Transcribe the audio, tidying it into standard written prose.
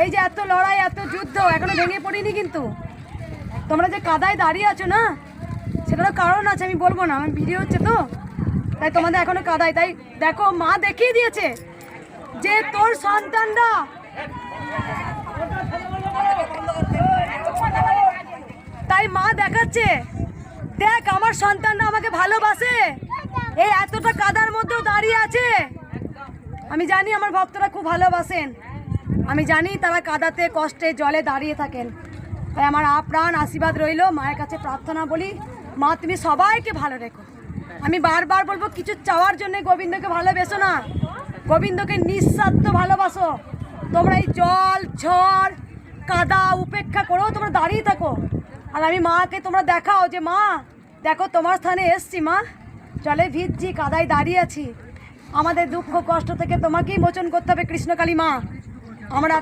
এই যে এত লড়াই, এত যুদ্ধ, এখনো ভেঙে পড়িনি। কিন্তু তোমরা যে কাদায় দাঁড়িয়ে আছো না, সেটারও কারণ আছে, আমি বলবো না, আমার ভিডিও হচ্ছে তো, তাই তোমাদের এখনো কাদায়। তাই দেখো, মা দেখিয়ে দিয়েছে যে তোর সন্তানরা, তাই মা দেখাচ্ছে, দেখ আমার সন্তানরা আমাকে ভালোবাসে, এই এতটা কাদার মধ্যেও দাঁড়িয়ে আছে। আমি জানি আমার ভক্তরা খুব ভালোবাসেন, আমি জানি তারা কাদাতে কষ্টে জলে দাঁড়িয়ে থাকেন। তাই আমার আপ্রাণ আশীর্বাদ রইল, মায়ের কাছে প্রার্থনা বলি, মা তুমি সবাইকে ভালো রেখো। আমি বারবার বলবো, কিছু চাওয়ার জন্য গোবিন্দকে ভালোবেসো না, গোবিন্দকে নিঃস্বার্থ ভালোবাসো। তোমরা এই জল ঝড় কাদা উপেক্ষা করো, তোমরা দাঁড়িয়ে থাকো। আর আমি মাকে তোমরা দেখাও যে মা দেখো তোমার স্থানে এসছি, মা জলে ভিজছি, কাদায় দাঁড়িয়ে আছি, আমাদের দুঃখ কষ্ট থেকে তোমাকেই মোচন করতে হবে কৃষ্ণকালী মা। আমরা